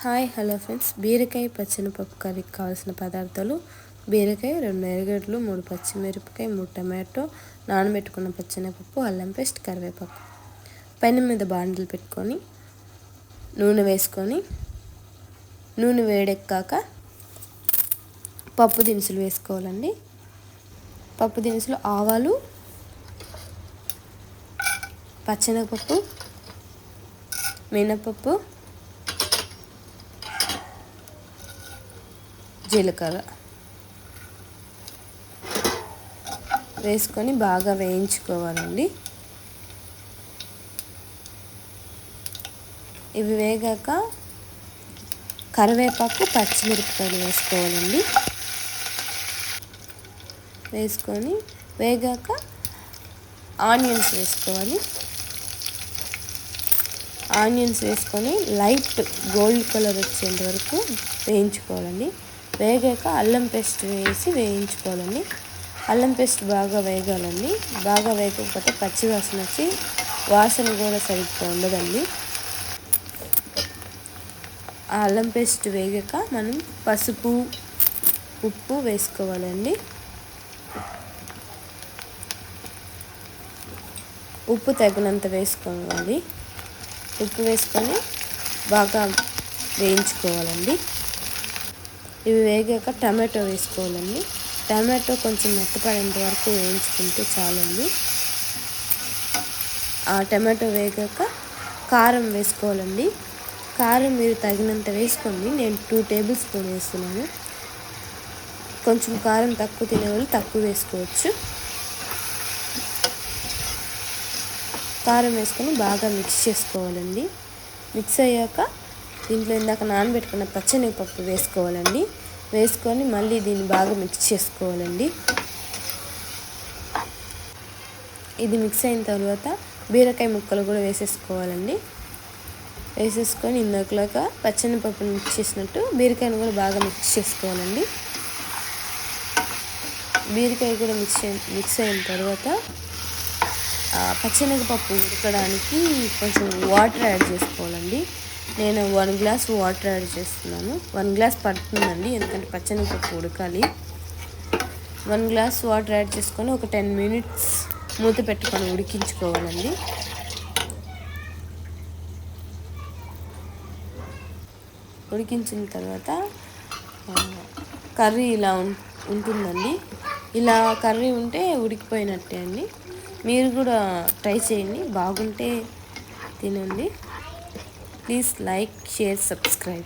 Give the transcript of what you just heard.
Hi hello friends, బీరకాయ పచ్చెనపప్పు కర్రీకి కావాల్సిన పదార్థాలు: బీరకాయ, 2 ఎర్రగడ్డలు, 3 పచ్చిమిరపకాయ, 3 టమాటో, నానబెట్టుకున్న పచ్చెనపప్పు, అల్లం పేస్ట్, కరివేపాకు. పెనం మీద బాండిల్ పెట్టుకొని నూనె వేసుకొని నూనె వేడెక్కాక పప్పు దినుసులు వేసుకోవాలండి. పప్పు దినుసులు ఆవాలు, పచ్చెనపప్పు, మినపప్పు, జీలకర్ర వేసుకొని బాగా వేయించుకోవాలండి. ఇవి వేగాక కరివేపాకు, పచ్చిమిరపకాయలు వేసుకోవాలండి. వేసుకొని వేగాక ఆనియన్స్ వేసుకోవాలి. ఆనియన్స్ వేసుకొని లైట్ గోల్డ్ కలర్ వచ్చేంత వరకు వేయించుకోవాలండి. వేగాక అల్లం పేస్ట్ వేసి వేయించుకోవాలండి. అల్లం పేస్ట్ బాగా వేగాలండి. బాగా వేగకపోతే పచ్చి వాసన వచ్చి వాసన కూడా సరిగ్గా ఉండదండి. ఆ అల్లం పేస్ట్ వేగాక మనం పసుపు, ఉప్పు వేసుకోవాలండి. ఉప్పు తగినంత వేసుకోవాలి. ఉప్పు వేసుకొని బాగా వేయించుకోవాలండి. ఇవి వేగాక టమాటో వేసుకోవాలండి. టమాటో కొంచెం మెత్తపడేంత వరకు వేయించుకుంటే చాలండి. ఆ టమాటో వేగాక కారం వేసుకోవాలండి. కారం మీరు తగినంత వేసుకోండి. నేను 2 టేబుల్ స్పూన్ వేస్తున్నాను. కొంచెం కారం తక్కువ తినేవాళ్ళు తక్కువ వేసుకోవచ్చు. కారం వేసుకొని బాగా మిక్స్ చేసుకోవాలండి. మిక్స్ అయ్యాక దీంట్లో ఇందాక నానబెట్టుకున్న పచ్చెనగపప్పు వేసుకోవాలండి. వేసుకొని మళ్ళీ దీన్ని బాగా మిక్స్ చేసుకోవాలండి. ఇది మిక్స్ అయిన తర్వాత బీరకాయ ముక్కలు కూడా వేసేసుకోవాలండి. వేసేసుకొని ఇందాకలాగా పచ్చెనగపప్పుని మిక్స్ చేసినట్టు బీరకాయను కూడా బాగా మిక్స్ చేసుకోవాలండి. బీరకాయ కూడా మిక్స్ అయిన తర్వాత పచ్చెనగపప్పు ఉడకడానికి కొంచెం వాటర్ యాడ్ చేసుకోవాలండి. నేను 1 గ్లాస్ వాటర్ యాడ్ చేస్తున్నాను. 1 గ్లాస్ పడుతుందండి, ఎందుకంటే పచ్చెనగపప్పు ఉడకాలి. 1 గ్లాస్ వాటర్ యాడ్ చేసుకొని ఒక 10 మినిట్స్ మూత పెట్టుకొని ఉడికించుకోవాలండి. ఉడికించిన తర్వాత కర్రీ ఇలా ఉంటుందండి. ఇలా కర్రీ ఉంటే ఉడికిపోయినట్టే అండి. మీరు కూడా ట్రై చేయండి, బాగుంటే తినండి. Please like, share, subscribe.